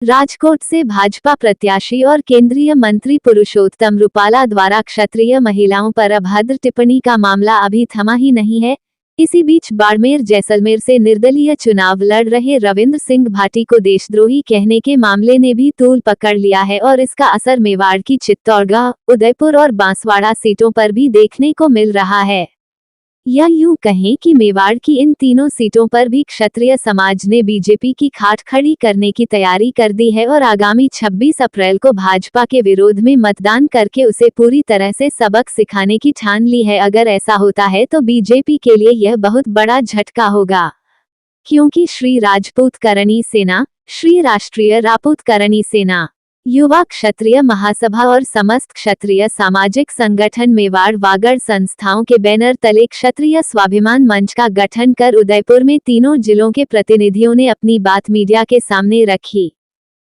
राजकोट से भाजपा प्रत्याशी और केंद्रीय मंत्री पुरुषोत्तम रूपाला द्वारा क्षत्रिय महिलाओं पर अभद्र टिप्पणी का मामला अभी थमा ही नहीं है। इसी बीच बाड़मेर जैसलमेर से निर्दलीय चुनाव लड़ रहे रविंद्र सिंह भाटी को देशद्रोही कहने के मामले ने भी तूल पकड़ लिया है और इसका असर मेवाड़ की चित्तौड़गढ़, उदयपुर और बांसवाड़ा सीटों पर भी देखने को मिल रहा है। या यूं कहें कि मेवाड़ की इन तीनों सीटों पर भी क्षत्रिय समाज ने बीजेपी की खाट खड़ी करने की तैयारी कर दी है और आगामी 26 अप्रैल को भाजपा के विरोध में मतदान करके उसे पूरी तरह से सबक सिखाने की ठान ली है। अगर ऐसा होता है तो बीजेपी के लिए यह बहुत बड़ा झटका होगा, क्योंकि श्री राजपूत करणी सेना, श्री राष्ट्रीय रापूत करणी सेना, युवा क्षत्रिय महासभा और समस्त क्षत्रिय सामाजिक संगठन मेवाड़ वागड़ संस्थाओं के बैनर तले क्षत्रिय स्वाभिमान मंच का गठन कर उदयपुर में तीनों जिलों के प्रतिनिधियों ने अपनी बात मीडिया के सामने रखी।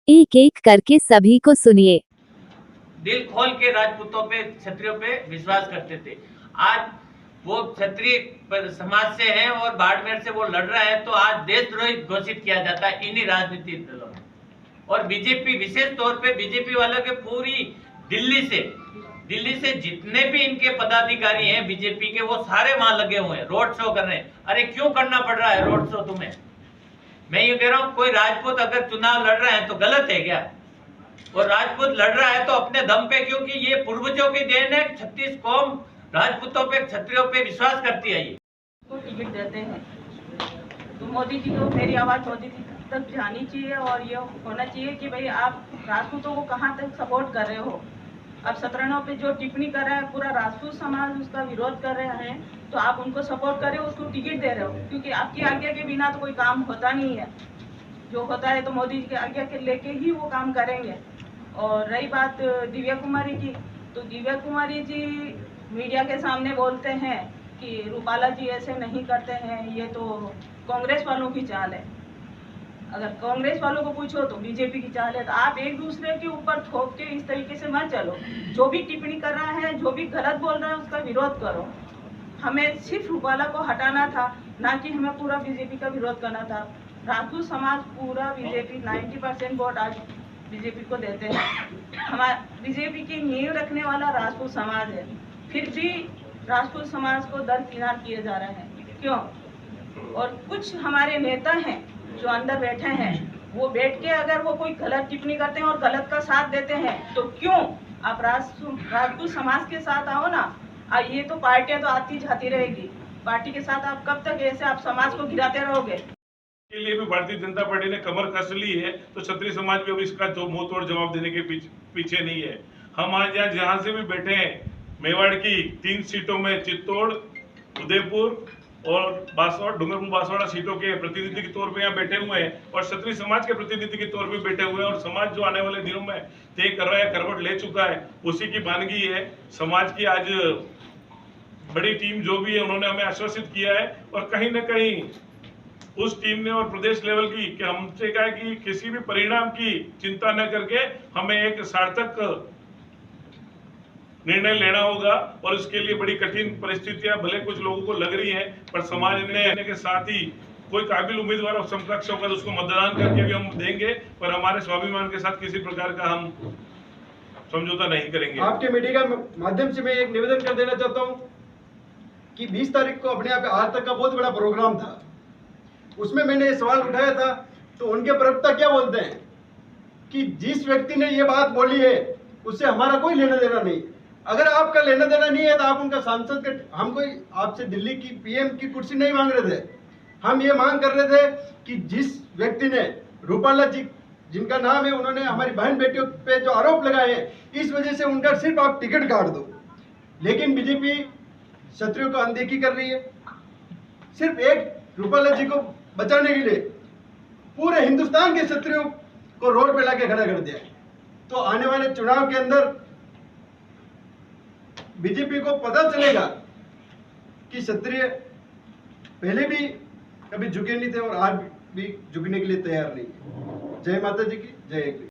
एक एक करके सभी को सुनिए। दिल खोल के राजपूतों पे, क्षत्रियों पे विश्वास करते थे। आज वो क्षत्रिय समाज से हैं और बाड़मेर से वो लड़ रहा है, तो आज देशद्रोही घोषित किया जाता है इन्हीं राजनीतिक दलों में। और बीजेपी, विशेष तौर पे बीजेपी वालों के पूरी दिल्ली से जितने भी इनके पदाधिकारी हैं बीजेपी के, वो सारे वहां लगे हुए हैं, रोड शो कर रहे हैं। अरे क्यों करना पड़ रहा है रोड शो तुम्हें? मैं ये कह रहा हूँ, कोई राजपूत अगर चुनाव लड़ रहा है तो गलत है क्या? और राजपूत लड़ रहा है तो अपने दम पे, क्योंकि ये पूर्वजों की देन है। 36 कौम राजपूतों पे, क्षत्रियों पे विश्वास करती है। ये टिकट देते हैं तो मोदी जी को मेरी आवाज मोदी जी तक जानी चाहिए और ये होना चाहिए कि भाई आप राजपूतों को कहाँ तक सपोर्ट कर रहे हो। अब 17 पे जो टिप्पणी कर रहा है पूरा राजपूत समाज उसका विरोध कर रहे हैं, तो आप उनको सपोर्ट कर रहे हो, उसको टिकट दे रहे हो, क्योंकि आपकी आज्ञा के बिना तो कोई काम होता नहीं है। जो होता है तो मोदी जी की आज्ञा के लेके ही वो काम करेंगे। और रही बात दिव्या कुमारी की, तो दिव्या कुमारी जी मीडिया के सामने बोलते हैं कि रूपाला जी ऐसे नहीं करते हैं, ये तो कांग्रेस वालों की चाल है। अगर कांग्रेस वालों को पूछो तो बीजेपी की चाल है। तो आप एक दूसरे के ऊपर थोप के इस तरीके से मत चलो। जो भी टिप्पणी कर रहा है, जो भी गलत बोल रहा है, उसका विरोध करो। हमें सिर्फ रूपाला को हटाना था, ना कि हमें पूरा बीजेपी का विरोध करना था। राजपूत समाज पूरा बीजेपी 90% वोट आज बीजेपी को देते हैं। हमारे बीजेपी की नींव रखने वाला राजपूत समाज है, फिर भी राजपूत समाज को दरकिनार किए जा रहे हैं। क्यों? और कुछ हमारे नेता हैं जो अंदर बैठे हैं, वो बैठ के अगर वो कोई गलत टिप्पणी करते हैं और गलत का साथ देते हैं, तो क्यों आप राजपूत समाज के साथ आओ ना। ये तो पार्टियां तो आती जाती रहेगी, पार्टी के साथ आप कब तक ऐसे आप समाज को गिराते रहोगे? के लिए भी भारतीय जनता पार्टी ने कमर कस ली है, तो क्षत्रिय समाज भी अब इसका जो मुंह तोड़ जवाब देने के पीछे नहीं है। हम आज यहाँ जहाँ से भी बैठे हैं, मेवाड़ की 3 सीटों में चित्तौड़, उदयपुर और बांसवाड़ा, डूंगरपुर बांसवाड़ा सीटों के प्रतिनिधि के तौर पे यहाँ बैठे हुए हैं और क्षत्रिय समाज के प्रतिनिधि के तौर पे बैठे हुए हैं। और समाज जो आने वाले दिनों में तय कर रहा है, करवट ले चुका है, उसी की बानगी है। समाज की आज बड़ी टीम जो भी है, उन्होंने हमें आश्वासित किया है और कहीं न कहीं उस टीम ने और प्रदेश लेवल की कि हमसे कहा कि किसी भी परिणाम की चिंता न करके हमें एक सार्थक निर्णय लेना होगा। और उसके लिए बड़ी कठिन परिस्थितियां भले कुछ लोगों को लग रही हैं, पर समाज ने के साथ ही कोई काबिल उम्मीदवार और समकक्ष होगा तो उसको मतदान करके भी हम देंगे, पर हमारे स्वाभिमान के साथ किसी प्रकार का हम समझौता नहीं करेंगे। आपके मीडिया के माध्यम से मैं एक निवेदन कर देना चाहता हूँ कि 20 तारीख को अपने यहाँ पे आज तक का बहुत बड़ा प्रोग्राम था, उसमें मैंने ये सवाल उठाया था, तो उनके प्रवक्ता क्या बोलते हैं कि जिस व्यक्ति ने ये बात बोली है उससे हमारा कोई लेना देना नहीं। अगर आपका लेना देना नहीं है तो आप उनका सांसद के, हम कोई आपसे दिल्ली की पीएम की कुर्सी नहीं मांग रहे थे। हम ये मांग कर रहे थे कि जिस व्यक्ति ने रूपाला जी जिनका नाम है, उन्होंने हमारी बहन बेटियों पे जो आरोप लगाए हैं, इस वजह से उनका सिर्फ आप टिकट काट दो। लेकिन बीजेपी क्षत्रियों को अनदेखी कर रही है। सिर्फ एक रूपाला जी को बचाने के लिए पूरे हिंदुस्तान के क्षत्रियों को रोड पे लाके खड़ा कर दिया। तो आने वाले चुनाव के अंदर बीजेपी को पता चलेगा कि क्षत्रिय पहले भी कभी झुके नहीं थे और आज भी झुकने के लिए तैयार नहीं है। जय माता जी की जय।